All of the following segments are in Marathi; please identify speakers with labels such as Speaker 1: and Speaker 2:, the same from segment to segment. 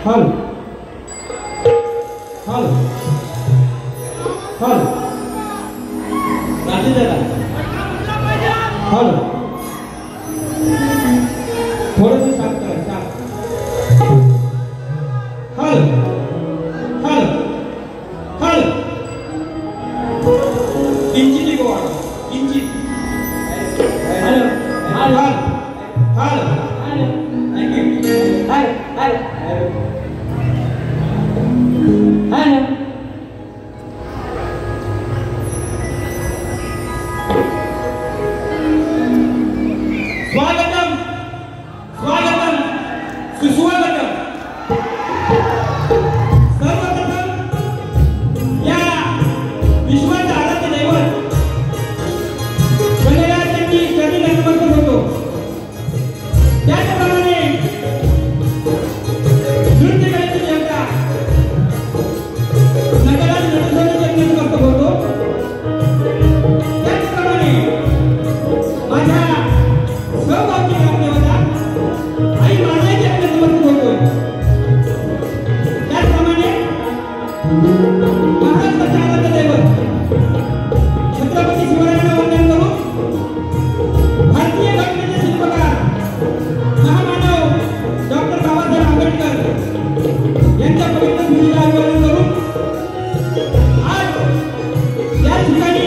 Speaker 1: हल हल हल राजी जरा हल थोडंसं शांत करा शांत हल हल हल इंची ती गोवा इंची हल हल हल हल थँक यू हल हल हल स्वागतम स्वागतम सुस्वागतम सर्वप्रथम या विश्वाचा आराध्य दैवत गणराज्याची चरणी नतमस्तक होतो। त्याचप्रमाणे नृत्य करायची देवता नगराज नटसोबाची नतमस्तक होतो। त्याचप्रमाणे माझ्या सहभागी ग्रामदेवता आई मानाची नतमस्तक होतो। त्याचप्रमाणे महाराष्ट्राचे आराध्य दैवत छत्रपती शिवरायांना वंदन करून भारतीय घटनेचे शिल्पकार महामानव डॉक्टर बाबासाहेब आंबेडकर यांच्या पवित्र स्मृतीला अभिवादन करून आज या ठिकाणी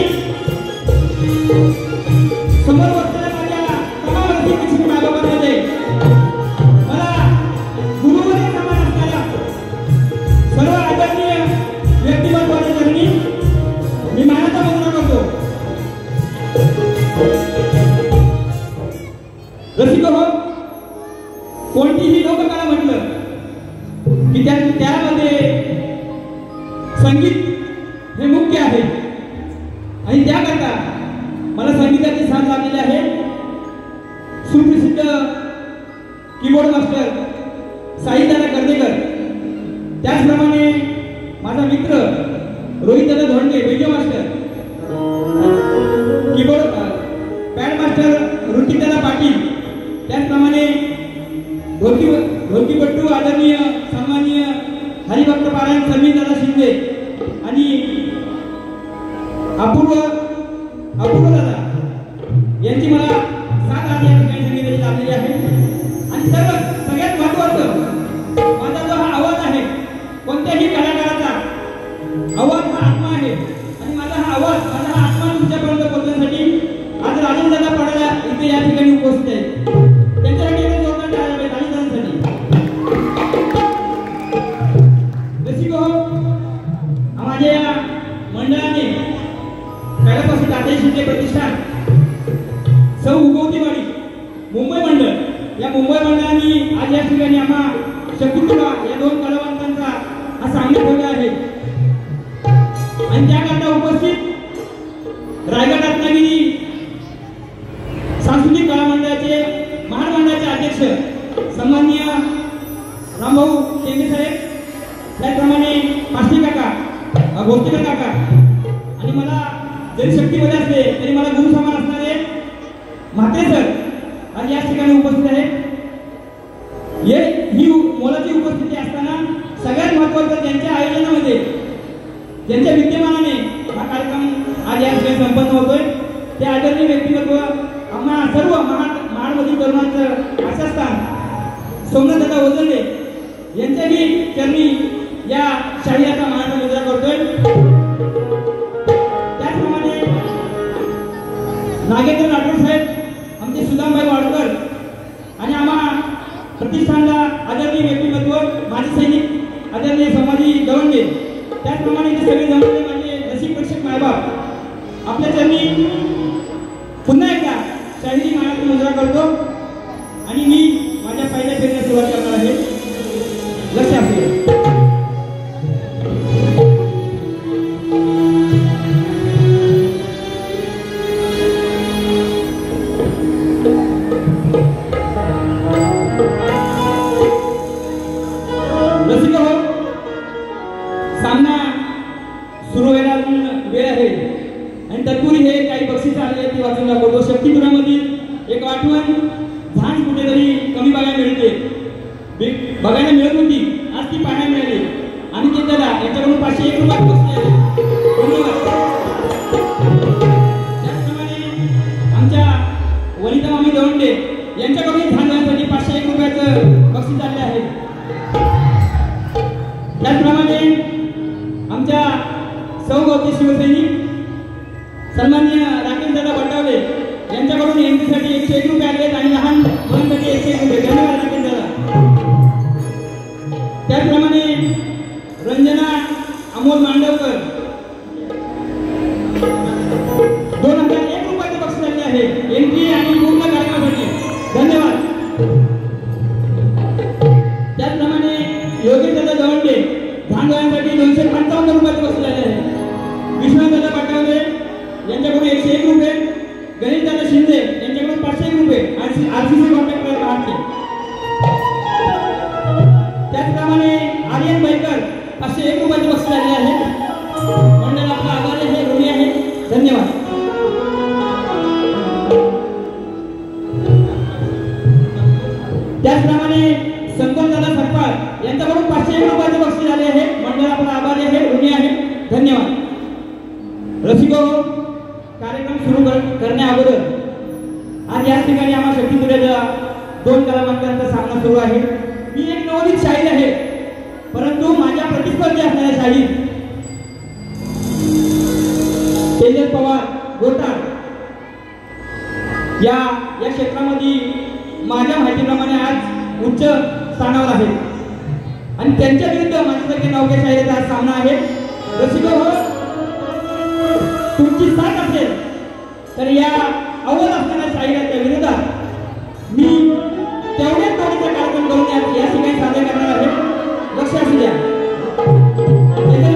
Speaker 1: समोर बसलेल्या माझ्या तमाम रसिक मायबाबांमध्ये मला गुरुवरे समान असणाऱ्या सर्व आदरणीय व्यक्तिमत्वाच्या चरणी मी मानाचा वंदन करतो। रसिक हो, कोणतीही लोककला म्हटलं की त्यामध्ये संगीत हे मुख्य आहे आणि त्याकरता मला संगीताची साथ लाभलेली आहे। सुप्रसिद्ध कीबोर्ड मास्टर साईदादा कर्देकर, त्याचप्रमाणे माझा मित्र रोहितदादा Dhonde video master, keyboard pad master ऋतिकदादा पाटील, त्याचप्रमाणे ढोलकीपट्टू आदरणीय सन्माननीय हरिभक्त पारायण समीरदादा शिंदे आणि अपूर्व दादा यांची मला साथ आज या ठिकाणी संगीताची लाभलेली आहे। आणि सगळ्यात महत्त्वाचं माझा जो हा आवाज आहे, कोणत्याही कलाकाराचा आवाज हा आत्मा आहे आणि माझा हा आत्मा तुमच्यापर्यंत पोहोचण्यासाठी आज राजेंद्रदादा पडायला इथे या ठिकाणी उपस्थित आहेत। त्यांच्यासाठी एक जोरदार टाळ्या पाहिजे राजेंद्रदादांसाठी। रसिक हो, माझ्या या मंडळाने पहिल्यापासून तात्या शिंदे प्रतिष्ठान सौ उगवतीवाडी मुंबई मंडळ, या मुंबई मंडळाने आज या ठिकाणी आम्हा शकुंतला या दोन कलावंतांचा हा सामना ठेवला आहे। आणि त्याकरता उपस्थित रायगड रत्नागिरी सांस्कृतिक कला मंडळाचे महामंडळाचे अध्यक्ष सन्माननीय रामभाऊ शेंडे साहेब, त्याचप्रमाणे पाष्टी काका, भोसलेकर काका आणि मला जरी शक्तीमध्ये असले तरी मला गुरु समान असणारे म्हात्रे सर आज या ठिकाणी उपस्थित आहेत। ही मोलाची उपस्थिती असताना सगळ्यात महत्त्वाचं त्यांच्या आयोजनामध्ये, ज्यांच्या विद्यमानाने हा कार्यक्रम आज या ठिकाणी संपन्न होतोय, ते आदरणीय व्यक्तिमत्व आम्हा सर्व महाडमधील तरुणांचं आशास्थान सोमनाथदादा ओझरडे यांच्याही चरणी या शाहीराचा मानाचा मुद्रा करतोय। त्याचप्रमाणे नागेंद्र राठोड साहेब, आमचे सुदामभाई वाडकर आणि आम्हा प्रतिष्ठानला आदरणीय व्यक्तिमत्व माजी सैनिक आदरणीय संभाजी दवंडे, त्याचप्रमाणे इथे सगळे जमलेले माझे रसिक प्रेक्षक मायबाप आपल्या चरणी पुन्हा एकदा शाहिरी मानाची मुद्रा करतो आणि मी माझ्या पहिल्या फेरीला सुरुवात करणार आहे। लक्ष असू रसिक हो, सामना सुरू व्हायला वेळ आहे आणि तत्पूर्वी हे काही बक्षीस आले ती वाचून दाखवतो। शक्तीपुरामधील एक आठवण झांज कुठेतरी कमी बघायला मिळते, बघायला मिळत होती, आज ती पाहायला मिळाली. अनिकेत दादा यांच्याकडून 501 रुपये बक्षीस आले. धन्यवाद. त्याचप्रमाणे आमच्या वनिता मामी दवंडे यांच्याकडून धानवांसाठी 501 रुपयाचं बक्षीस आले आहे. त्याचप्रमाणे आमच्या सौगवते शिवसैनिक सन्माननीय राकेश दादा बटावले यांच्याकडून एंट्रीसाठी 101 रुपये आले आणि लहान मुलांसाठी 101 रुपये. धन्यवाद राकेश दादा. त्याचप्रमाणे रंजना अमोल मांडवकर 2001 रुपयाचे बक्षीस आले आहे एंट्री आणि पूर्ण कार्यक्रमासाठी. धन्यवाद. त्याचप्रमाणे योगेश दादा दवंडे धानगावांसाठी 255 रुपयाचे बक्षीस आले आहे. विश्वनाथ दादा पाटवले यांच्याकडून 101 रुपये. गणेश दादा शिंदे यांच्याकडून 501 रुपये आरसीसी कॉन्ट्रॅक्टर महाराष्ट्र. त्याचप्रमाणे आर्यन बैकर 501 रुपयाचे बक्षीस आले आहे. मंडळ आपला आभार आहे, ऋणी आहे. धन्यवाद. त्याचप्रमाणे संतोष दादा सरपाळ यांच्याकडून 501 रुपयाचे बक्षीस आले आहे. मंडळ आपला आभार आहे, ऋणी आहे. धन्यवाद. रसिको, कार्यक्रम सुरू करण्या अगोदर आज या ठिकाणी आम्हा शक्तीपुराच्या 2 कलावंतांचा सामना सुरू आहे. मी एक नवोदित शाहीर आहे, परंतु माझ्या प्रतिस्पर्धी असणाऱ्या शाहीर तेजस पवार गोटाळ या क्षेत्रामध्ये माझ्या माहितीप्रमाणे आज उच्च स्थानावर आहेत आणि त्यांच्या विरुद्ध माझ्यासारख्या नवख्या शाहिराचा आज सामना आहे. रसिको हो, तुमची साथ असेल तर या अव्वल असणाऱ्या शाहिराच्या विरोधात मी तेवढ्याच तोडीचा कार्यक्रम करून या ठिकाणी सादर करणार आहे. लक्ष असू द्या.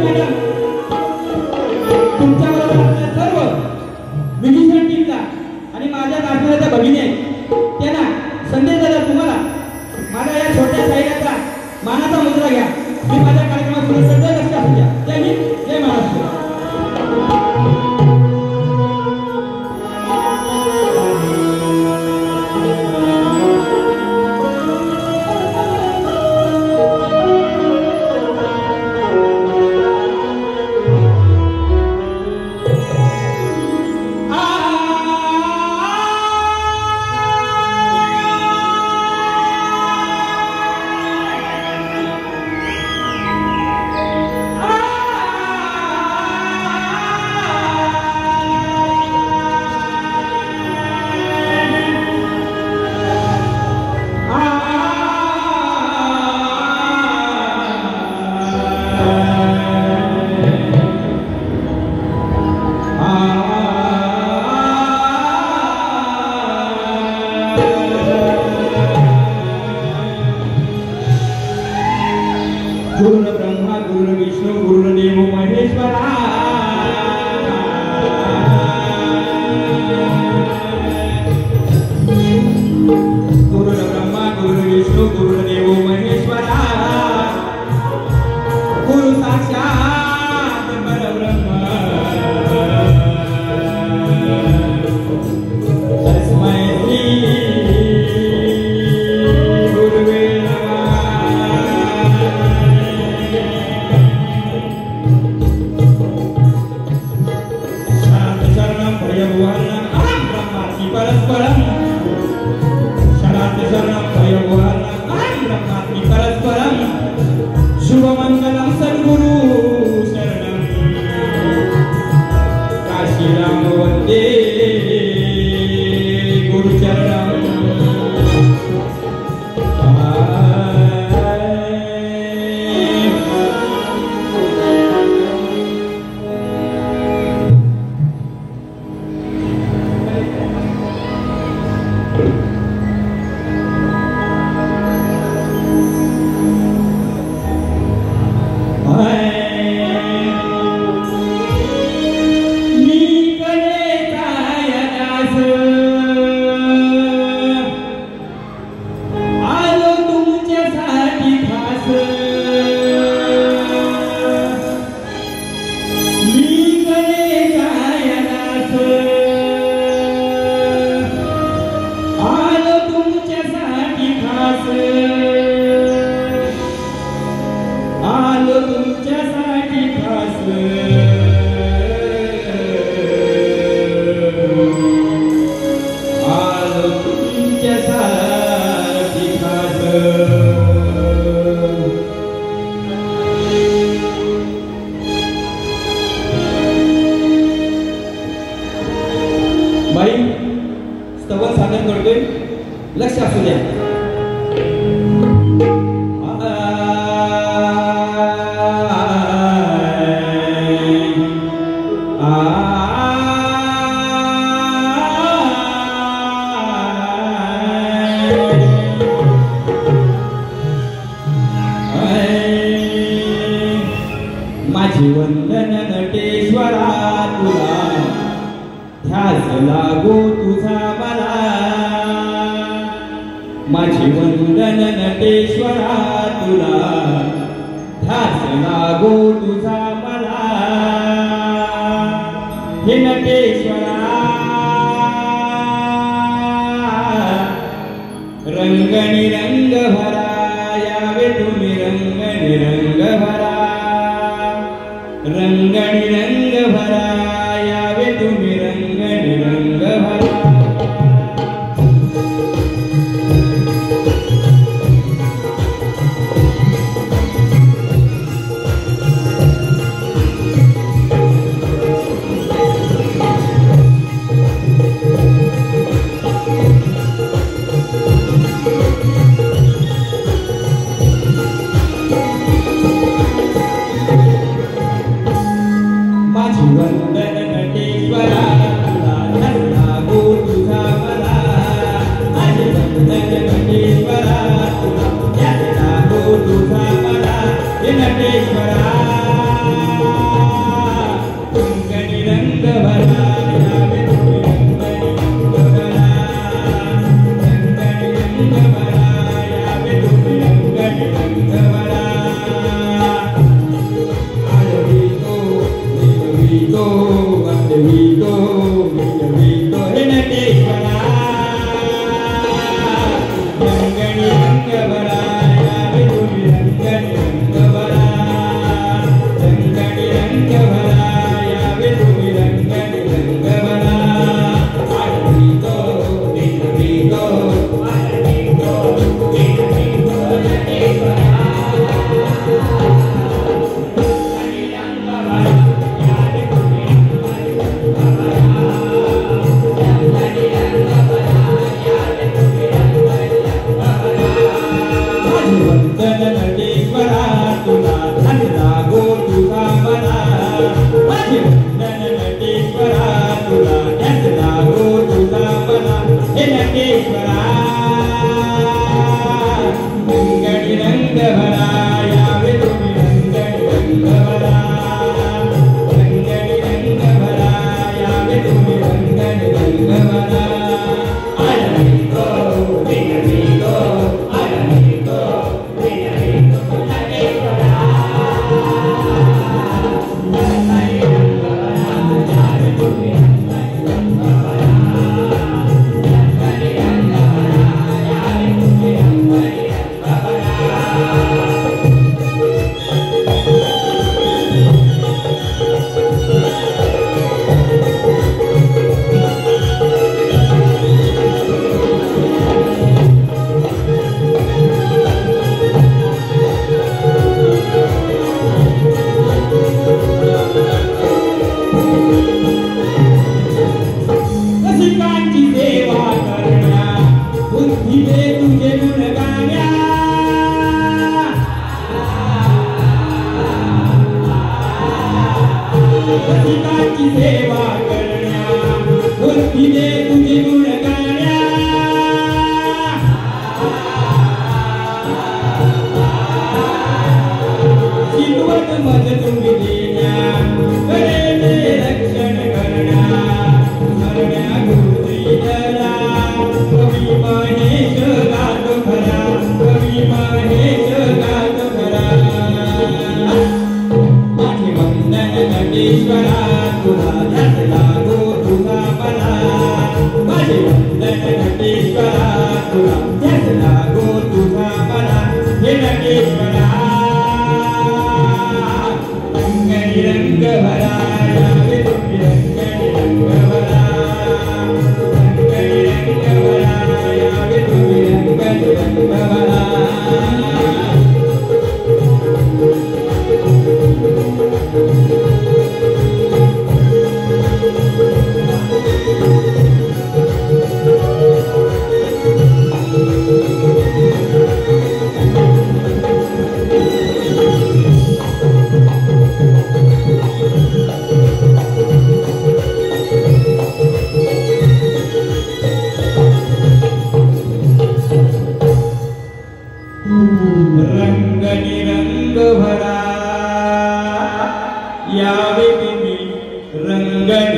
Speaker 1: मॅडम, तुमच्याबरोबर असणाऱ्या सर्व म्युझिशियन टीमला आणि माझ्या नाचणाऱ्या भगिनी आहेत त्यांना संदेश दादा तुम्हाला माझ्या या छोट्या शाहिराचा मानाचा मुद्रा घ्या. मी माझ्या कार्यक्रमात सुरू करतोय. लक्ष असू द्या. जय हिंद, जय महाराष्ट्र. मी कलेचा प्रयत्न करतोय, लक्ष असू द्या. माझी वंदन नटेश्वरा तुला, ध्यास लागो तुझा मला. माझी वंदन नटेश्वरा तुला, ध्यास लागो तुझा मला. हे नटेश्वरा रंगनिरंग भरा, यावे तुम्ही रंगनिरंग भरा. रंगनिरंग भरा, यावे तुम्ही रंगनिरंग भरा. वंदन नटेश्वरा तुला, ध्यास लागो तुझा मला. माझी वंदन नटेश्वरा तुला, ध्यास लागो तुझा मला. हे नटेश्वरा रंगनिरंग भरा, यावे तुम्ही रंगनिरंग भरा. रंगनिरंग भरा, यावे तुम्ही रंगनिरंग भरा. Vito, हे नटेश्वरा रंगनिरंग भरा, यावे तुम्ही रंगनिरंग भरा. रंगनिरंग भरा, यावे तुम्ही रंगनिरंग भरा. Vito, Vito, नटेश्वरा वंदन नटेश्वरा तुला, ध्यास लागो तुझा मला. माझी वंदन नटेश्वरा तुला, ध्यास लागो तुझा मला. हे नटेश्वरा रंगनिरंग भरा, यावे तुम्ही रंगनिरंग भरा. रंगनिरंग भरा, यावे तुम्ही रंगनिरंग भरा. रसिकांची सेवा करण्या, बुद्धीने तुझे गुण गाण्या. रसिकांची सेवा करण्या, बुद्धीने तुझे गुण गाण्या. शिकवत मज तुम्ही देण्या, करेले रक्षण करण्या. स्मरण्या गुरुश्रीला, कवी महेश गातो खरा. कवी महेश गातो खरा. माझी वंदन नटेश्वरा तुला, ध्यास लागो तुझा मला. माझी वंदन नटेश्वरा तुला, ध्यास लागो तुझा मला. हे नटेश्वरा रंगनिरंग भरा, यावे तुम्ही रंगनिरंग भरा. रंगनिरंग भरा, यावे तुम्ही रंगनिरंग भरा.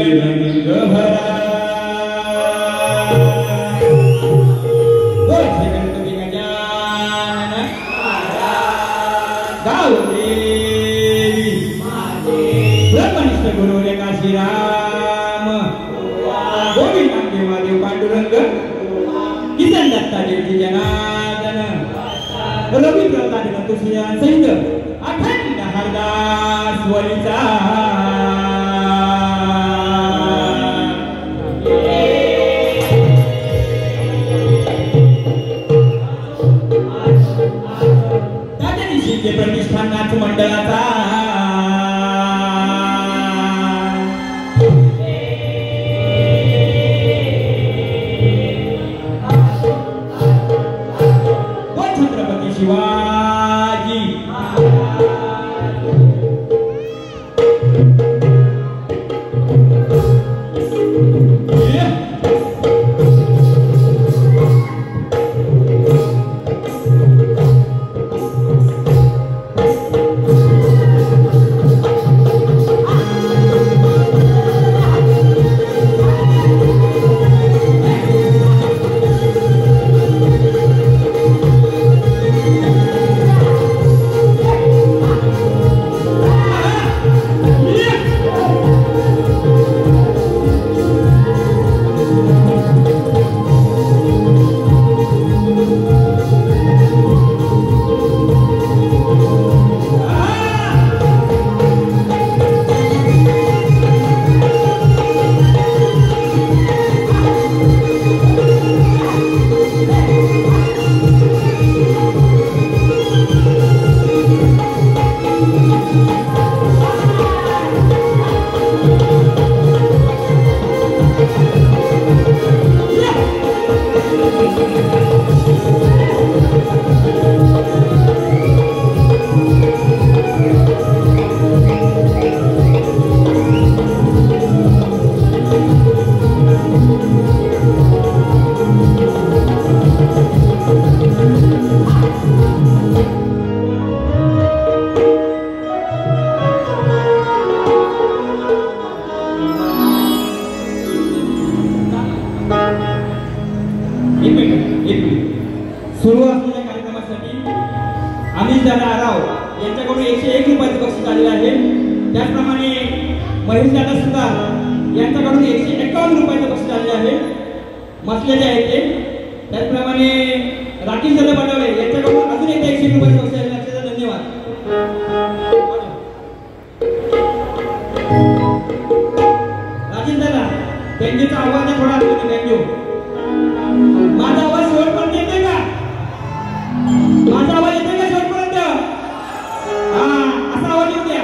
Speaker 1: रंग भरा बोल श्री गणपती गजानन गाव देवी ब्रह्मनिष्ठ गुरु रे काशीराम गोविंद देवादेव पांडुरंग किसन दत्ता देवजी जनार्दन रवींद्र दादा तुषिया सहित अखंड हरदास वलीचा प्रतिष्ठान नाथ मंडळाचा छत्रपती शिवाजी सुरू असलेल्या कार्यक्रमासाठी अमित दादा आराव यांच्याकडून 101 रुपयाचे बक्षीस आलेले आहे. त्याचप्रमाणे महेश दादा सुतार यांच्याकडून 151 रुपयाचे बक्षीस आलेले आहे. मसलेले आहेत ते. त्याचप्रमाणे राकेश दादा बडवले यांच्याकडून अजून एकदा 101 रुपयाचे बक्षीस आलेले आहे. धन्यवाद. राजेश दादा त्यांचा आवाज थोडा थँक्यू. माझा आवाज शेवटपर्यंत येते का? माझा आवाज येते का शेवटपर्यंत? हा असा आवाज येऊ द्या.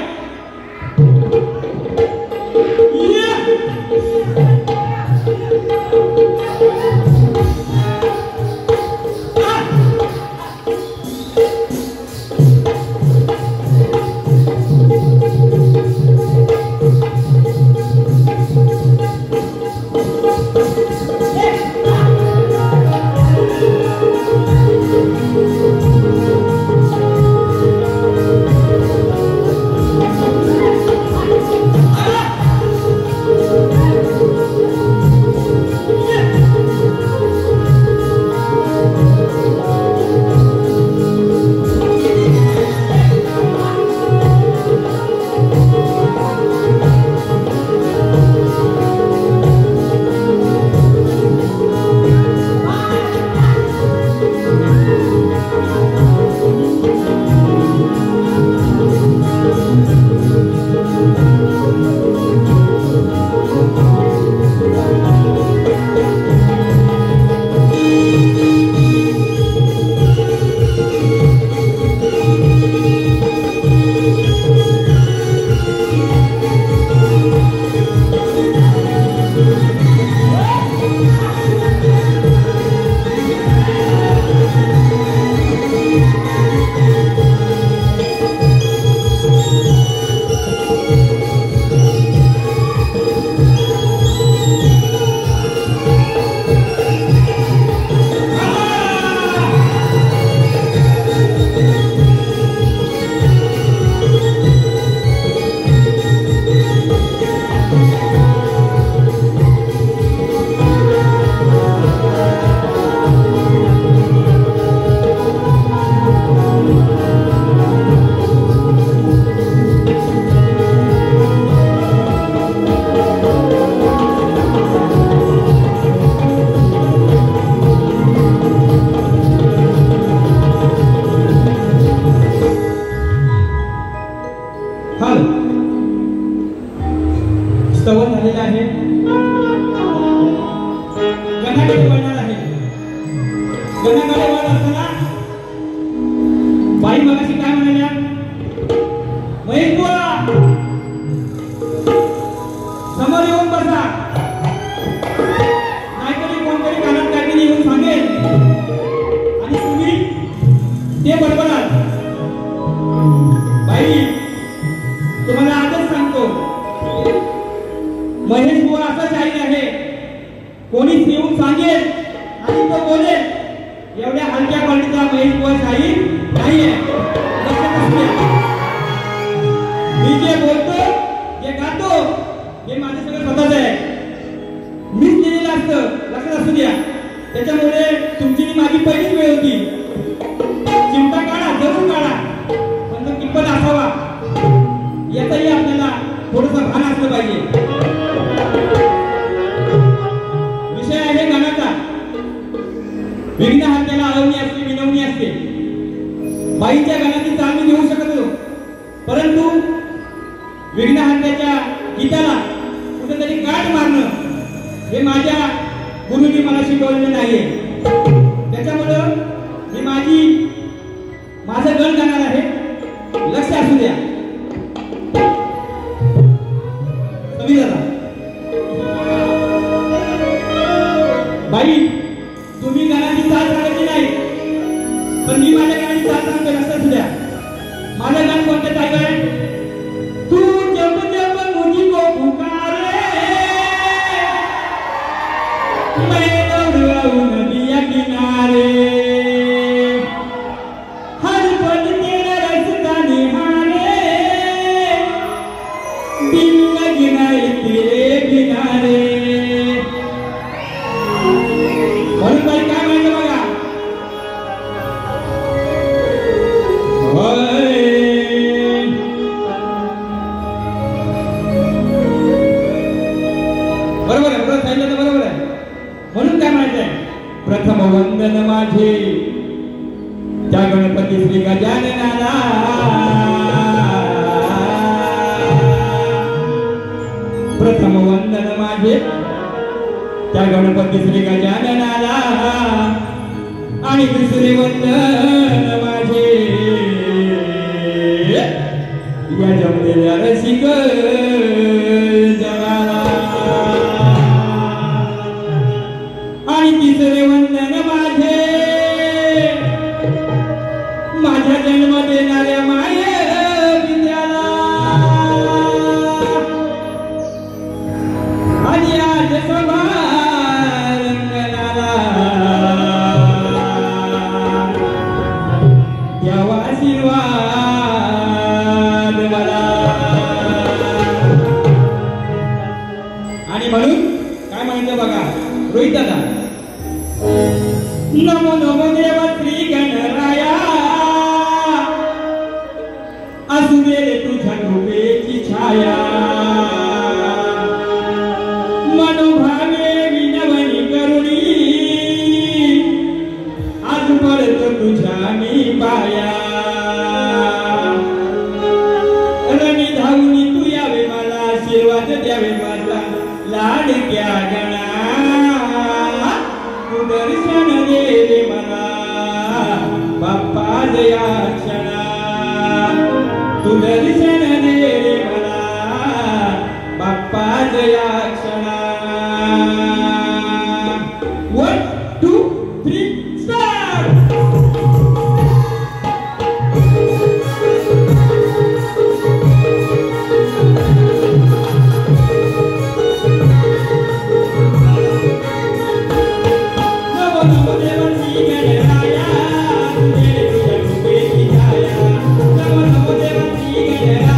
Speaker 1: बुवा असा शाहीर आहे, कोणीच येऊन सांगेल आणि तो बोलेल एवढ्या हलक्या क्वालिटीचा महेश बुवा शाहीर नाहीये. लक्षात असू द्या, मी जे बोलतो जे गातो हे माझं सगळं स्वतःच आहे, मीच लिहिलेलं असतं. लक्षात असू द्या. त्याच्यामुळे तुमची माझी पहिलीच वेळ होती. चिमटा काढा, जरूर काढा, पण तो कितपत असावा याचाही आपल्याला थोडंसं भान असलं पाहिजे. विषय आहे गाण्याचा. विघ्नहर्त्याला आळवणी असते, विनवणी असते. बाईच्या गाण्याची चाल मी घेऊ शकत होतो, परंतु विघ्नहर्त्याच्या गीताला कुठेतरी गाठ मारणं हे माझ्या गुरुनी मला शिकवलेलं नाहीये. त्याच्यामुळं मी माझं गण गाणार आहे. लक्ष असू द्या. समीर दादा, बाई तुम्ही गाण्याची चाल सांगायची नाही, पण मी माझ्या गाण्याची चाल सांगतो. लक्ष असू द्या. माझं गाणं कोणत्या टाईप आहे? तू जब जब मुझको पुकारे मैं दौड़ आऊं नदिया किनारे, हर पल तेरा रास्ता निहारे, दिल लगना तेरे किनारे. म्हणून बाई काय म्हणायचं बघा. बरोबर आहे, बरोबर सांगितलं तर बरोबर आहे. म्हणून काय म्हणायचंय? प्रथम वंदन माझे त्या गणपती श्री गजाननाला, प्रथम वंदन माझे त्या गणपती श्री गजाननाला, आणि दुसरे वंदन माझे या जमलेल्या रसिक जगाला, आणि तिसरे वंदन माझे माझ्या जन्म देणाऱ्या माये विद्याला, आणि आज सभा रंगणाला द्यावा आशीर्वाद मला. आणि म्हणून काय म्हणायचं बघा रोहित दादा. नमो नमो देव श्री गणराया, असू दे रे तुझ्या कृपेची छाया, मनोभावे विनवणी करुणी आज पडतो तुझ्या मी पाया, रणी धावणी तू यावे मला आशीर्वाद द्यावे माझा लाडक्या गणा, तू दर्शन दे रे मला बाप्पा जया क्षणा, तू दर्शन दे रे मला बाप्पा जया क्षणा. 1 2 3 स्टार्ट. Yeah.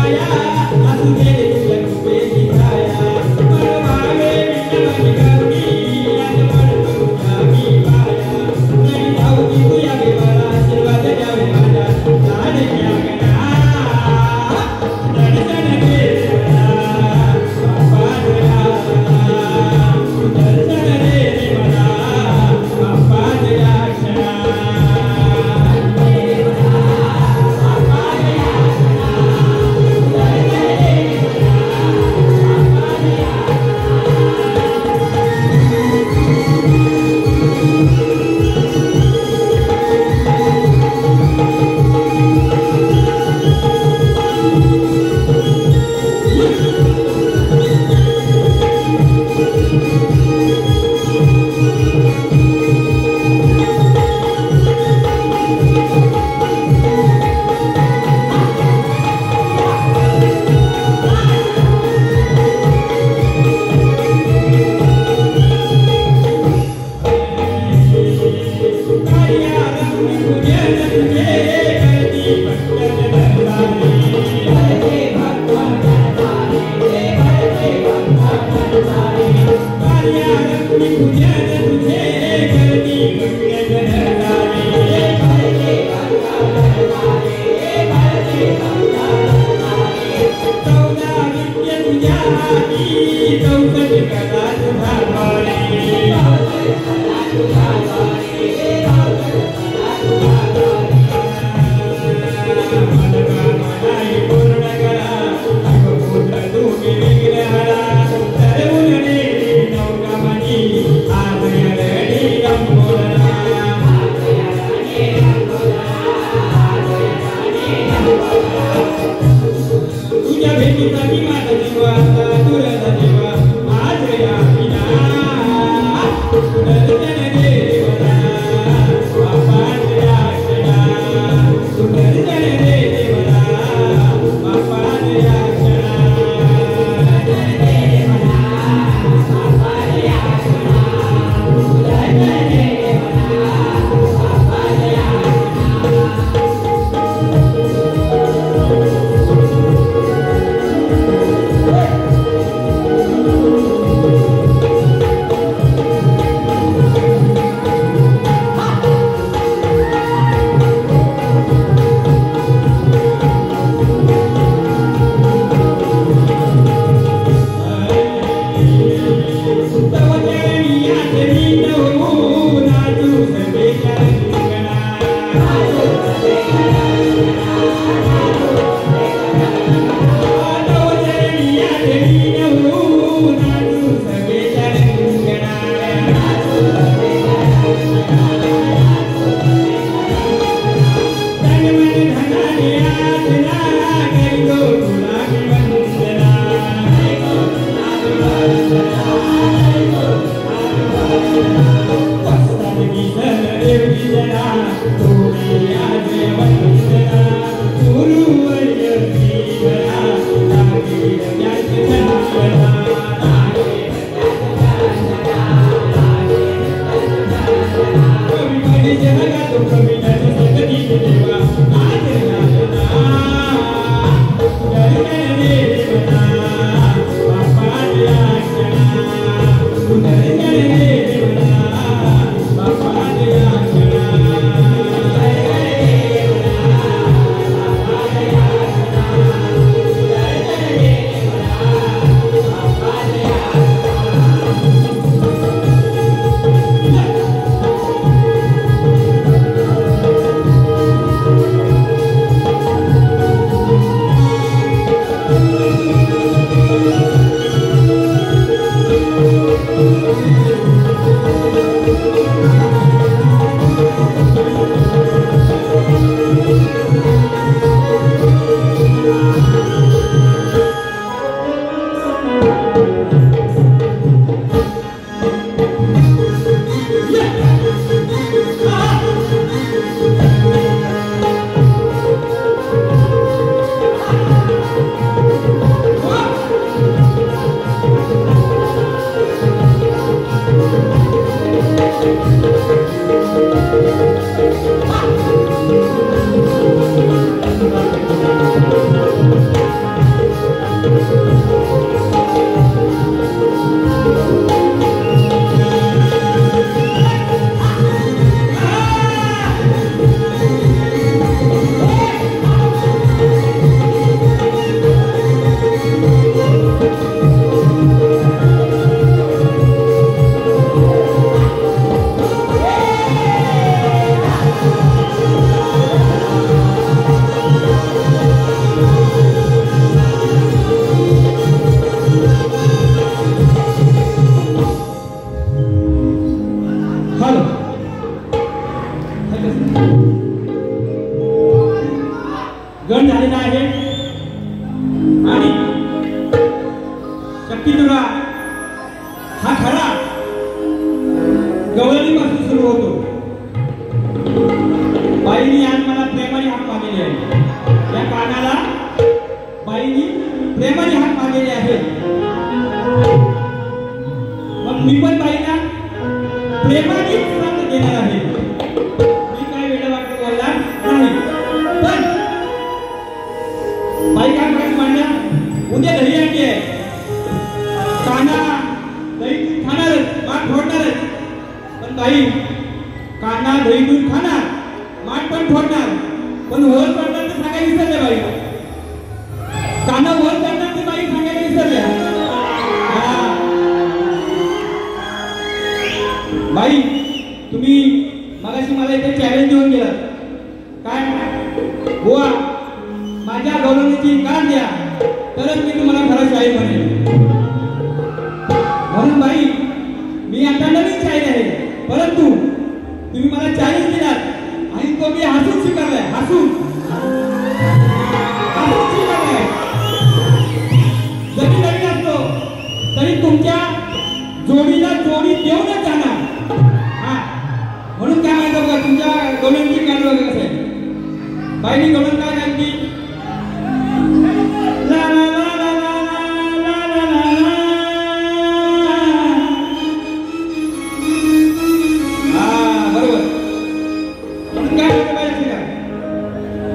Speaker 1: उद्या घरी यायचे काना दही खाणार माठ फोडणारच. पण बाई काना दही दूध खाणार, माठ पण फोडणार, पण वर करणार तर सांगायला विसरले बाई. काना वर करणार ती बाई सांगायला विसरल्या. बाई तुम्ही मगाशी मला इथे चॅलेंज देऊन गेलात काय, बुवा माझ्या गौरवणीची कार द्या तरच मी तुम्हाला खरं शाहीर म्हणेन. म्हणून बाई मी आता नवीन शाहीर आहे, परंतु तुम्ही मला चॅलेंज दिलात आणि तो मी हसून स्वीकारलाय. हसून स्वीकारलाय. जरी नवीन असतो तरी तुमच्या जोडीला जोडी देऊनच जाणार. म्हणून काय माहिती बघा तुमच्या गवळणची कार वगैरे कसं आहे. बाईनी गवळण काय सांगती, बरोबर. म्हणून काय म्हणते पाहिजे का,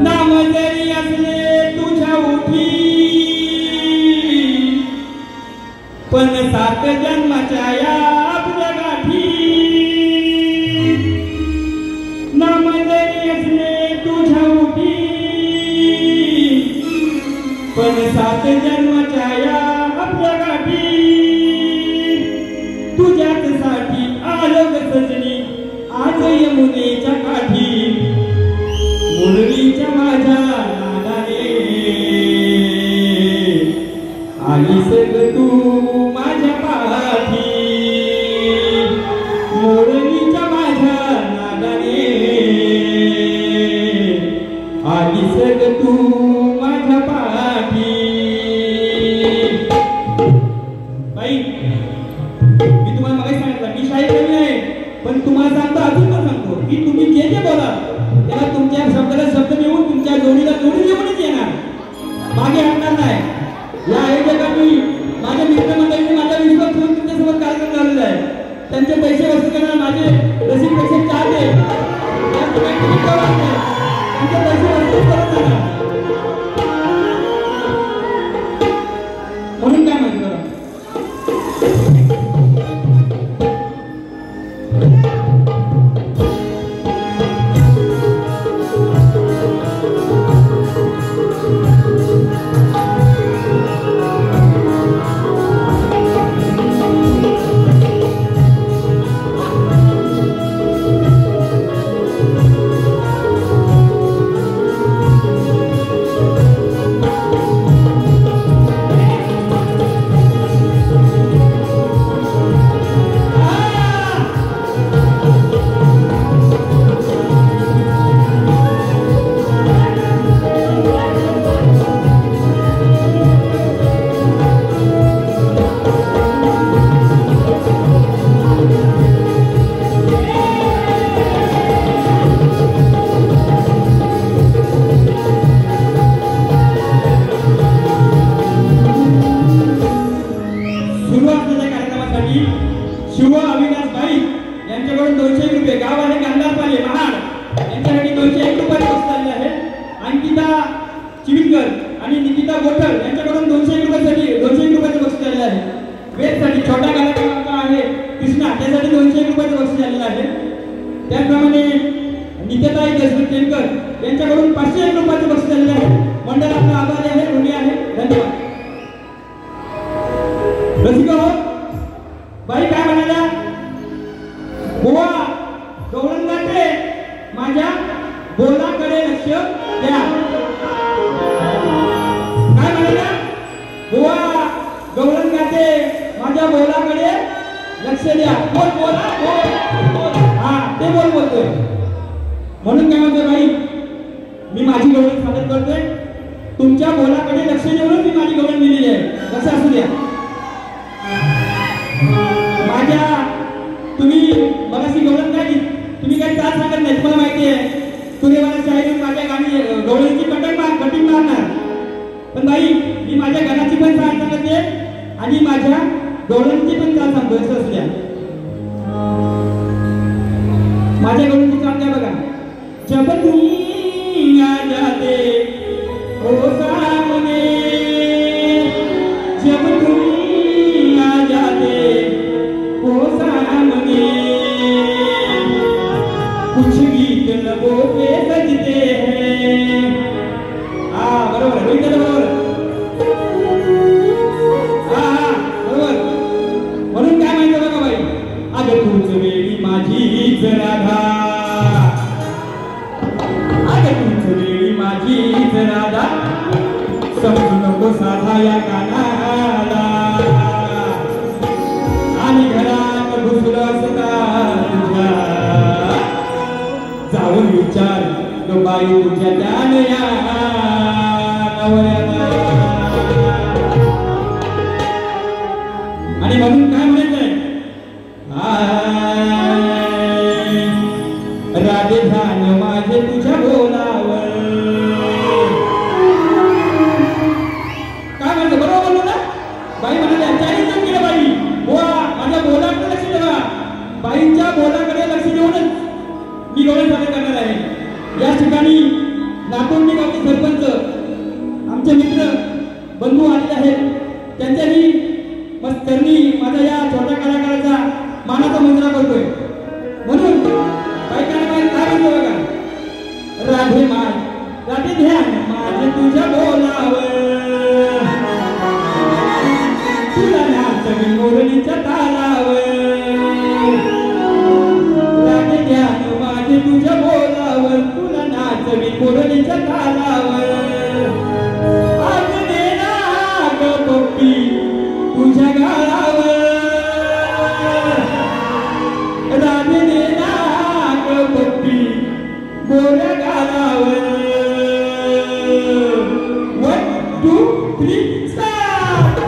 Speaker 1: नाम जरी असले तुझ्या उठी पण 7 जन्माच्या या आपल्या गाठी. नाम जरी असले तुझ्या उठी पण 7 जन्माच्या या आपल्या गाठी. तुझ्याच साठी आलो ग सजनी आज यमुनेच्या काठी. मुरलीच्या माझ्या नादाने आलीस ग तू माझ्या पाठी. मुरलीच्या माझ्या नादाने आलीस ग तू माझ्या पाठी. बाई मी तुम्हाला मगाशी सांगितलं मी शाहीर नवीन आहे, पण तुम्हाला सांगतो अजून पण सांगतो की तुम्ही जे जे बोला त्याला तुमच्या शब्दाला शब्द देऊन तुमच्या जोडीला जोडी देऊनच येणार, मागे हटणार नाही. या आयोजकांनी माझ्या मित्रमंडळींनी माझा विश्वास ठेवून तुमच्यासोबत कार्यक्रम झालेला आहे. त्यांचे पैसे वसूल करणार माझे रसीद पैसे चालते त्यांचे पैसे वसूल करत जाणार. म्हणून काय म्हणतो शिव अविनाश बाई यांच्याकडून 201 रुपये, गावाले गांधारपाले महाड यांच्यासाठी 201 रुपये बक्षीस आले आहे. अंकिता चिविकर आणि निकिता गोठल यांच्याकडून 201 रुपयाचे बक्षीस आले आहे. वेदसाठी छोटा गाला आहे कृष्णा त्यासाठी 201 रुपयाचे बक्षीस आलेलं आहे. त्याचप्रमाणे नित्यताई देशमुख यांच्याकडून 501 रुपयाचे बक्षीस आलेले आहे. मंडळ आपला आभारी आहे, ऋणी आहे. धन्यवाद. रसिका हो बाई काय म्हणाल्या, बुवा गवळणगाठे माझ्या बोलाकडे लक्ष द्या. काय म्हणाल्या, बुवा गवळणगाठे माझ्या बोलाकडे लक्ष द्या. बोल बोला बोल. हा ते बोलतोय. म्हणून काय म्हणतोय बाई, मी माझी गवळण सादर करतोय. तुमच्या बोलाकडे लक्ष देऊन मी माझी गवळण दिलेली आहे. कसं असू द्या. माझ्या तुम्ही मगाशी गवळण काय तुम्ही काही त्रास सांगत नाही, तुम्हाला माहिती आहे सूर्यवाला शाहीर माझ्या गाणी गवळणीची कटिंग मारणार. पण बाई मी माझ्या गाण्याची पण त्रास सांगते आणि माझ्या गवळणीची पण त्रास सांगतो. असं असू द्या. माझ्या गवळणीची त्रास द्या बघा. जब तुम आ जाते ओ सामने, जब तुम आ जाते ओ सामने, या कानाला आणि घरात घुसलो असता तुझ्या जाऊन विचार ग बाई तुझ्या त्यान या नवऱ्याला. आणि म्हणून काय म्हणायचंय राधे ध्यान माझे तुझ्या बोलावर. काय म्हणते बरोबर बोललो ना. बाई म्हणाले चाळीस जण गेलं बाई बोला माझ्या बोलाकडे लक्ष ठेवा. बाईंच्या बोलाकडे लक्ष देऊनच मी गवळण सादर करणार आहे. या ठिकाणी नाकोंडी गावचे सरपंच आमचे मित्र बंधू आलेले आहेत. त्यांच्याही मस्तरनी माझ्या या छोट्या कलाकाराचा मानाचा मुजरा करतोय. म्हणून बायकांना काय म्हणतो बघा राधे मान राधे ध्यान माझे तुझ्या बोलावर तुला नाच मोरणीच्या तालावर. राधे ध्यान माझे तुझ्या बोलावर तुला नाच मोरणीच्या तालावर. आज देना ग पप्पी तुझ्या गाळावर. राधे देना ग पप्पी गोऱ्या गाळावर. 1 2 3 स्टार्ट.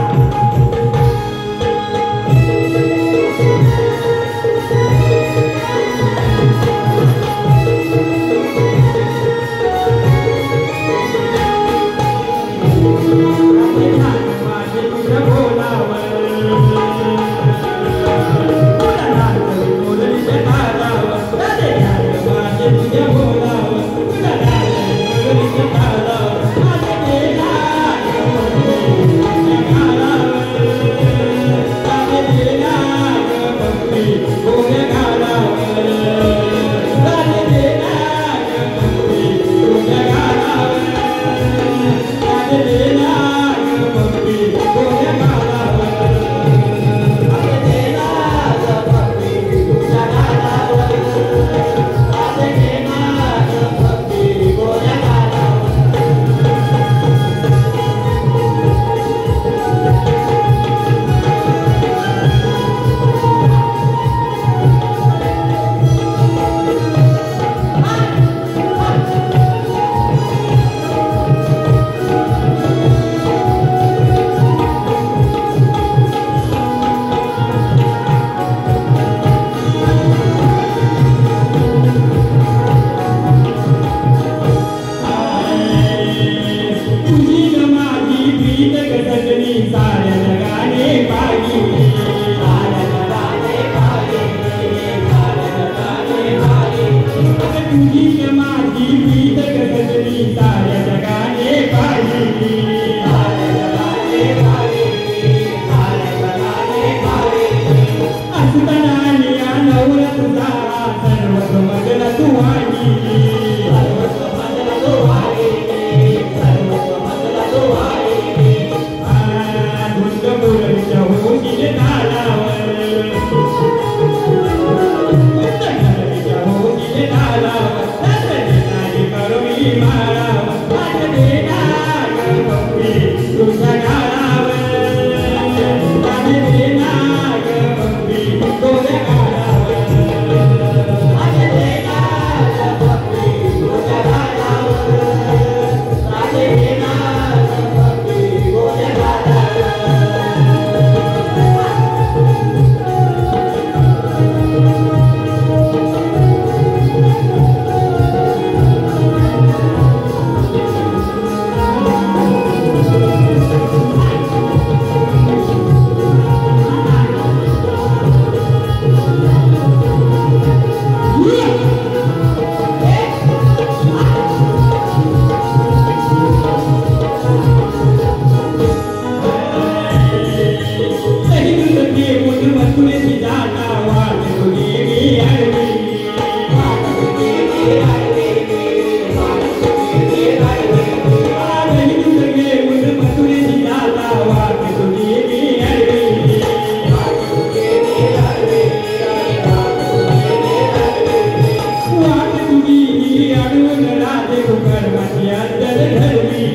Speaker 2: राधे को कर्म किया जल घर में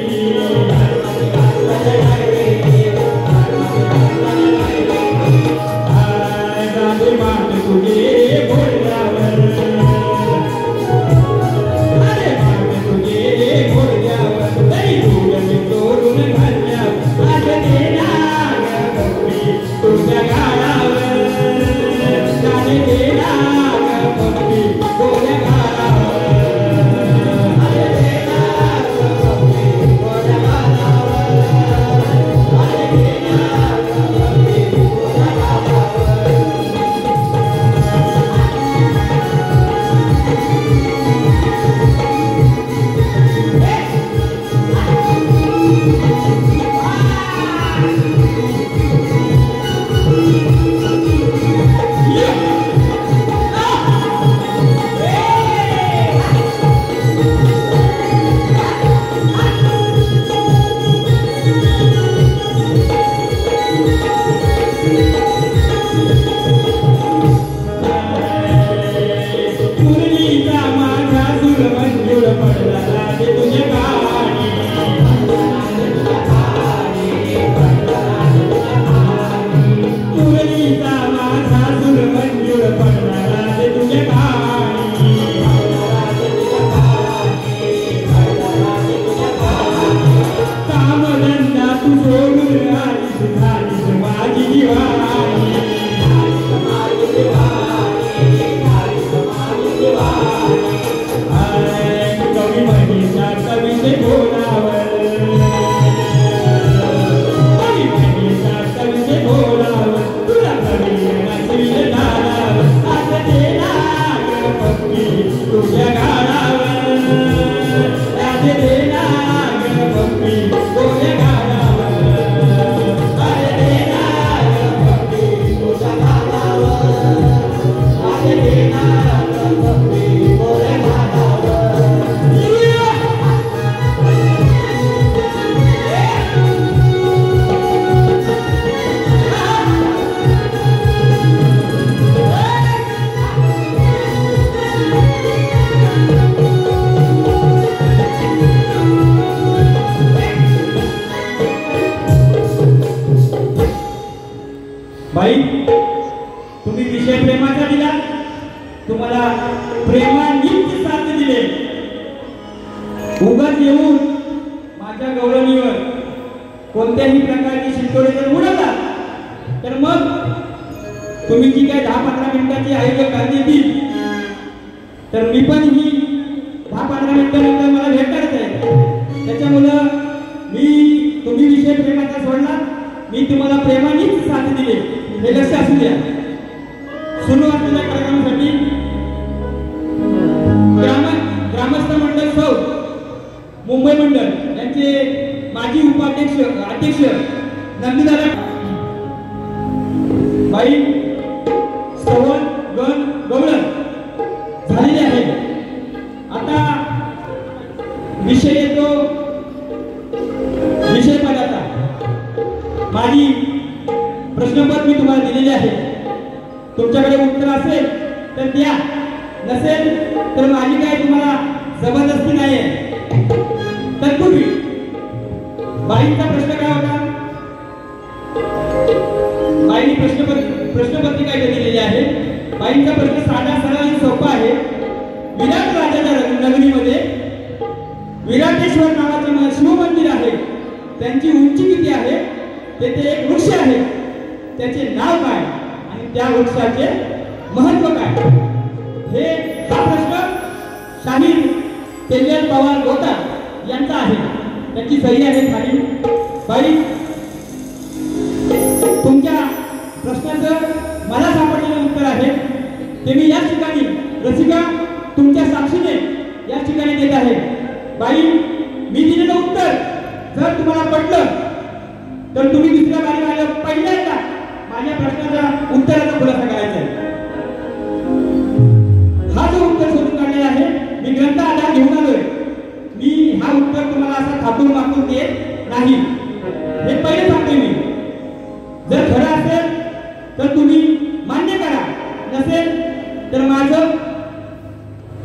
Speaker 1: तुझे बोलल्यावर अरे मागे तुझे बोलल्यावर तरी तुझे तोडून घालल्यावर आज देणार भक्ती तुझ्या गाण्यावर आज देणार भक्ती तुझ्या गाण्यावर बाई तुम्ही विषय प्रेमाचा दिला तुम्हाला प्रेमानीच साथ दिले उगाच येऊन माझ्या गौरवणीवर कोणत्याही प्रकारची शिंतोडे जर उडवला तर मग तुम्ही जी काय 10-15 मिनिटाची आयोजक काढली ती तर मी पण ही 10-15 मिनिटानंतर मला भेटणारच आहे त्याच्यामुळं मी तुम्ही विषय प्रेमाचा सोडला मी तुम्हाला प्रेमानीच साथ दिली हे लक्ष असू द्या सुरू असलेल्या कार्यक्रमासाठी ग्रामस्थ मंडळ सौ मुंबई मंडळ यांचे माजी अध्यक्ष नंदीदादा बाई श्रवण गण गवळण झालेले आहे आता विषय येतो विषय पदाचा माझी प्रश्नपत्र मी तुम्हाला दिलेले आहे तुमच्याकडे उत्तर असेल तर द्या नसेल तर माझी काय तुम्हाला जबरदस्ती नाही आहे तत्पूर्वी बाईंचा प्रश्न काय होता बाईंनी प्रश्नपत्रिका दिलेली आहे बाईंचा प्रश्न साधा सरळ आणि सोपा आहे विराट राजाच्या नगरीमध्ये विराटेश्वर नावाचे शिव मंदिर आहे त्यांची उंची किती आहे तेथे एक वृक्ष आहे त्याचे नाव काय आणि त्या वृक्षाचे महत्व काय हा प्रश्न शाहीर तेजल पवार गोता यांचा आहे त्याची सही आहे खाली बाई तुमच्या प्रश्नाचं मला सापडलेलं उत्तर आहे ते मी या ठिकाणी रसिका तुमच्या साक्षीने या ठिकाणी देत आहे बाई मी दिलेलं उत्तर जर तुम्हाला पटलं तर तुम्ही दुसऱ्या बारीला पहिल्यांदा माझ्या प्रश्नाचा उत्तराचा खुलासा करायचा आहे हा जो उत्तर शोधून काढलेला आहे मी ग्रंथ आधार घेऊन आलोय मी हा उत्तर तुम्हाला असा थापून मागून देत नाही हे पहिले सांगतोय मी जर खरं असेल तर तुम्ही मान्य करा नसेल तर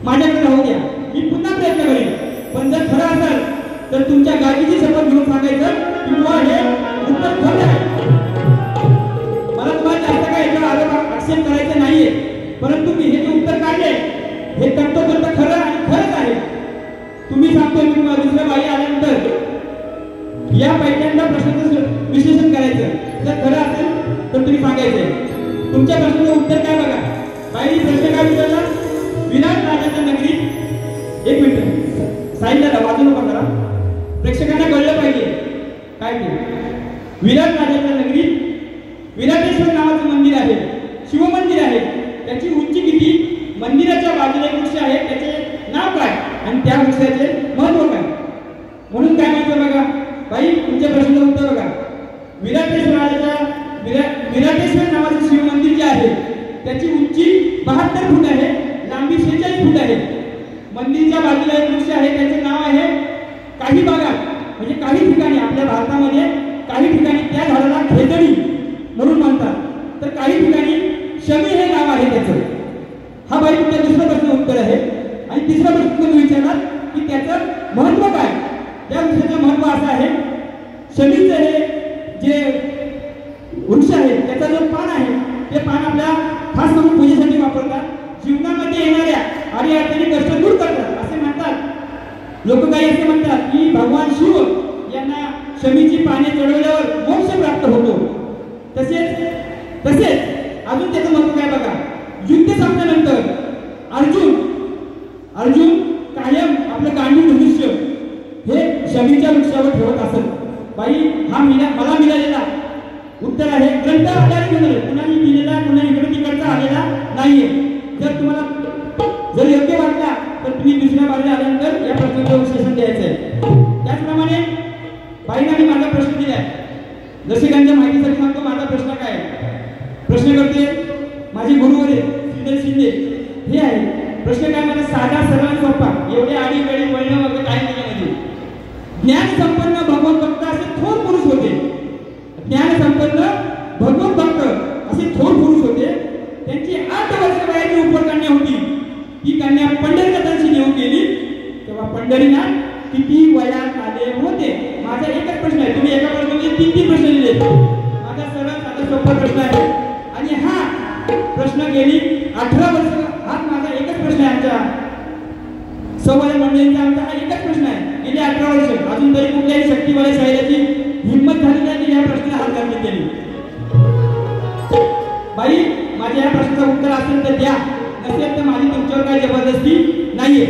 Speaker 1: माझ्याकडे राहू द्या मी पुन्हा प्रयत्न करेन पण जर खरं असेल तर तुमच्या गाडीची शपथ घेऊन सांगायचं की बुवा हे उत्तर खोटं आहे मला तुम्हाला जास्त काय याच्यावर आक्षेप करायचे नाहीये परंतु मी हे जे उत्तर काढले हे तंतोतंत खरं आणि खरंच आहे. तुम्ही सांगतो मी तुम्हाला दुसऱ्या बाई आल्यानंतर या पहिल्यांदा प्रश्नाचं विश्लेषण करायचं. जर खरं असेल तर तुम्ही सांगायचं. तुमच्या प्रश्नाचं उत्तर काय बघा. बाईने प्रश्न काय विचारला. विराट राजाच्या नगरीत एक मिनिट साईडला वाजू नका जरा प्रेक्षकांना कळलं पाहिजे काय ते. विराट राजाच्या नगरीत विराटेश्वर नावाचं मंदिर आहे. शिवमंदिर आहे. त्याची उंची किती. मंदिराच्या बाजूला एक वृक्ष आहे त्याचे नाव काय आणि त्या वृक्षाचे महत्व काय. म्हणून काय म्हणतो बघा बाई तुमच्या प्रश्नाचं उत्तर बघा. विराटेश्वर नावाचं शिवमंदिर जे आहे त्याची उंची 72 फूट आहे. लांबी 46 फूट आहे. मंदिराच्या बाजूला एक वृक्ष आहे त्याचे नाव आहे. काही भागात म्हणजे काही ठिकाणी आपल्या भारतामध्ये काही ठिकाणी त्या झाडाला खेदणी म्हणून म्हणतात तर काही ठिकाणी शमी हे नाव आहे त्याचं. हा बाई तुमच्या दुसऱ्या प्रश्नाचं उत्तर आहे. आणि तिसरा प्रश्न तुम्ही विचारला की त्याचं महत्व काय. त्या वृक्षाचं महत्व असं आहे. शमीचं हे जे वृक्ष आहे त्याचा जो पान आहे ते पान आपल्या खास करून पूजेसाठी वापरतात. जीवनामध्ये येणाऱ्या अडीअडचणी कष्ट दूर करतात असे म्हणतात लोक. काही असे म्हणतात की भगवान शिव यांना शमीची पाने चढवल्यावर मोक्ष प्राप्त होतो. तसेच अजून त्याचं महत्व काय बघा. युद्ध संपल्यानंतर अर्जुन कायम आपलं गांडीव धनुष्य हे शमीच्या वृक्षावर ठेवत असत. बाई हा मला मिळालेला उत्तर आहे. ग्रंथ आधारित होणार कुणाही दिलेला कुणाही इकडे तिकडचा आलेला नाहीये. जर तुम्हाला जर योग्य वाटला तर तुम्ही दुसऱ्या बाजूला आल्यानंतर या प्रश्नाचं विश्लेषण द्यायचं आहे. त्याचप्रमाणे बाईंनी माझा प्रश्न दिलाय. दर्शकांच्या माहितीसाठी सांगतो माझा प्रश्न काय. प्रश्न करते माझे गुरुवरे श्रीधर शिंदे हे आहे. प्रश्न काय मला साधा सरळ सोपा एवढे आडी वेळी वळणं वगैरे काही नाही. ज्ञान संपन्न भगवत भक्त असे थोर पुरुष होते. ज्ञान संपन्न भगवत भक्त असे थोर पुरुष होते. त्यांची 8 वर्ष वयाची उपकन्या होती. ती कन्या पंढरीनाथांची नेऊन गेली तेव्हा पंढरीनाथ किती वयात आले होते. माझा एकच प्रश्न आहे. तुम्ही एका प्रश्नामध्ये 3 प्रश्न दिले. माझा सरळ साधा सोपा प्रश्न आहे आणि हा प्रश्न गेली 18 वर्ष. हा माझा एकच प्रश्न आहे. आमच्या सवय मंडळींचा आमचा हा एकच प्रश्न आहे. गेली 18 वर्ष अजून तरी कुठल्याही शक्तीवाल्या शाहिराची हिंमत झाली नाही की या प्रश्नाला हात घालण्यात केली. बाई माझ्या या प्रश्नाचं उत्तर असेल तर द्या. नसेल तर माझी तुमच्यावर काही जबरदस्ती नाहीये.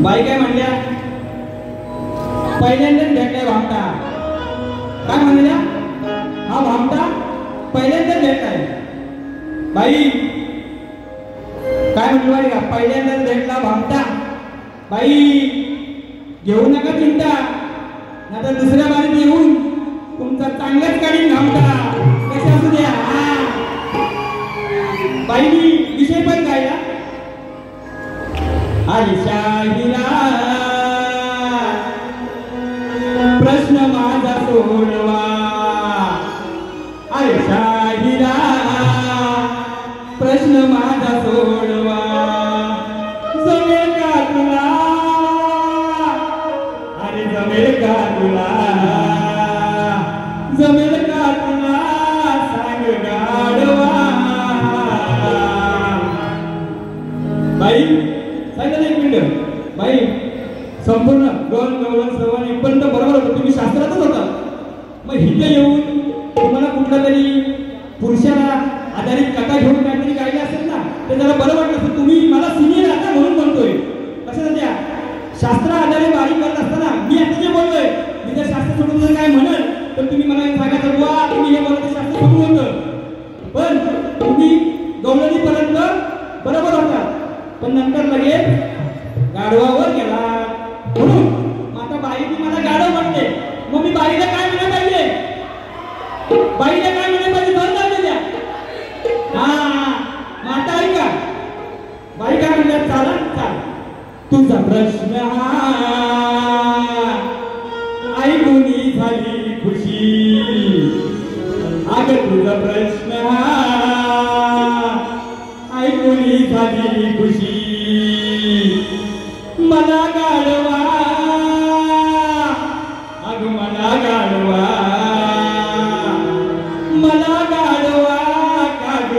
Speaker 1: बाई काय म्हणल्या पहिल्यांदाच भेटलाय भामटा. काय म्हणल्या हा भामटा पहिल्यांदाच भेटलाय. बाई काय म्हटलं का पहिल्यांदाच भेटला भामटा. बाई घेऊ नका चिंता नाहीतर दुसऱ्या बारीत येऊन तुमचा चांगलाच काढीन भामटा. कशा असू द्या. बाईनी विषय पण गायला. शाहिरा प्रश्न माझा सोडवा. शाहिरा प्रश्न माझा सोडवा. जमेल का तुला. जमेल का तुला. जमेल का तुला. तरी पुरुषाला आधारित कथा घेऊन काहीतरी गायला असेल ना ते जरा बरं वाटलं असतं. तुम्ही मला सिनियर आता म्हणून म्हणतोय कसं द्या शास्त्र आधारे वारी करत असताना मी आता जे बोलतोय मी त्या शास्त्र सोडून जर काय म्हणल तर तुम्ही मला सांगायचं बुवा तुम्ही हे बोलत शास्त्र सोडून होतं पण तुम्ही गवळणीपर्यंत बरोबर होता पण नंतर लगेच गाढवावर गेला म्हणून आता बाईने मला गाढव म्हणते मग मी बाईला काय म्हणायला पाहिजे बाईला काय म्हणायला पाहिजे बरं जाऊ द्या माता ऐका बाई काय म्हणल्या चाल चाल तुझा प्रश्न ऐकून झाली खुशी अग तुझा प्रश्न ऐकून झाली खुशी मला गाढवा अग मला गाढवा मला गाढवा काग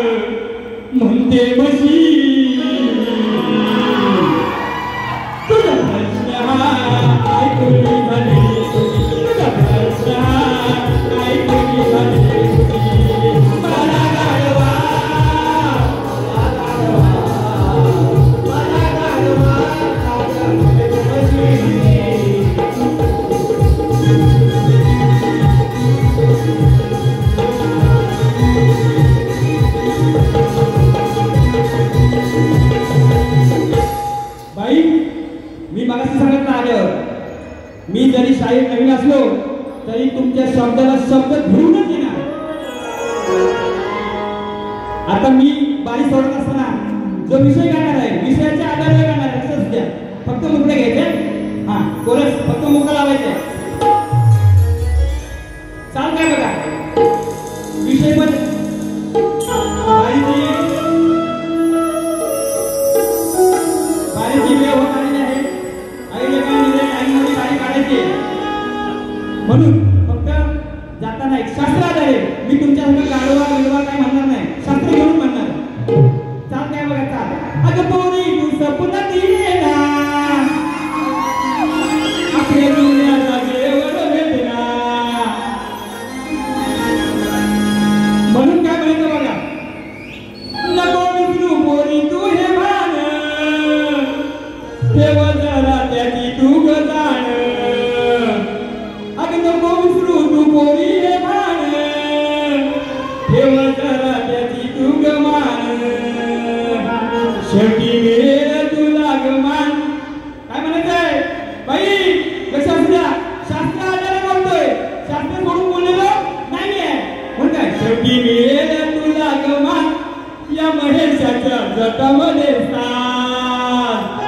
Speaker 1: म्हणते बशी तुझा प्रश्न ऐकून झाली तुझा प्रश्न ऐकून झाली मला गाढवा मला गाढवा काग म्हणते बशी बाई मी मगाशी सांगितलं आल्यावर मी जरी शाळेत नवीन असलो तरी तुमच्या शब्दाला शब्द घेऊनच येणार. आता मी बाई सोडत असताना जो विषय गाणार आहे विषयाच्या आधारावर गाणार आहे असंच द्या फक्त मुकडे घ्यायचे हा कोरस फक्त मुका लावायचे चाल काय बघा विषय पण बारीची वेळ होत आलेली आहे आईने काय दिले टाइममध्ये बारी काढायची म्हणून फक्त जाताना एक शास्त्र आधारे मी तुमच्यासमोर गाढवा बिडवा काय म्हणणार नाही शास्त्र घेऊन म्हणणार चाल काय बघा चाल अगं पोरी तू सपना दिलेला आपल्या दुनियाचा देवर वेदना म्हणून काय म्हणायचं बघा नको विसरू पोरी तू हे भान ठेव जरा त्याची तू गजान अगं नको विसरू तू पोरी हे भान ठेव जरा त्याची तू गमान शेवटी मिळेल तुला गमान काय म्हणायचंय बाई लक्षात द्या शास्त्र आधारे बोलतोय शास्त्र सोडून बोललेलो नाहीये म्हणून काय शेवटी मिळेल तुला गमान या महेशाच्या जटामध्ये साथ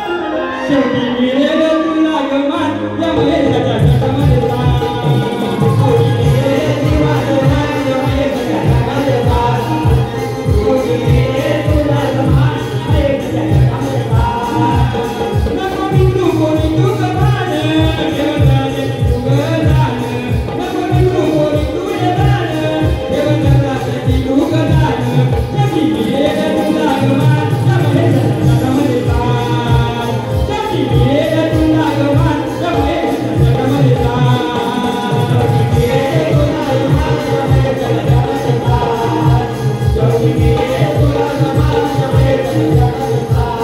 Speaker 1: शेवटी मिळेल तुला गमान या महेशाच्या जटामध्ये साथ शेवटी मिळेल तुला गमान या महेशाच्या जटामध्ये साथ शेवटी मिळेल तुला गमान महेशाच्या जटामध्ये साथ नको विसरू पोरी तू गमान ठेव जरा तू गजान नको विसरू पोरी तू हे भान ठेव जरा त्याची तू गजान शेवटी मिळेल तुला गमान या महेशाच्या जटामध्ये साथ शेवटी मिळेल तुला गमान या महेशाच्या जटामध्ये साथ शेवटी मिळेल तुला गमान या महेशाच्या जटामध्ये साथ शेवटी मिळेल तुला गमान या महेशाच्या जटामध्ये साथ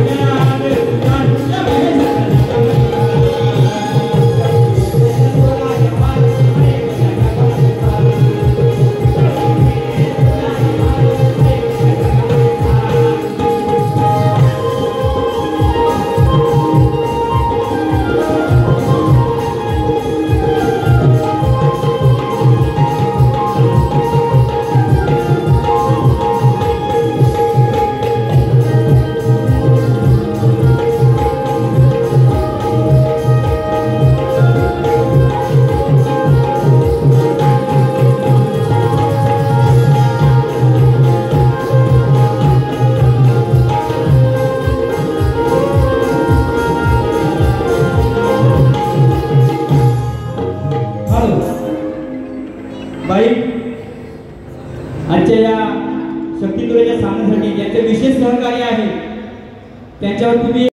Speaker 1: Yeah. बाई आजच्या या शक्तितुरेच्या सामन्यासाठी ज्यांचे विशेष सहकार्य आहे त्यांच्यावर तुम्ही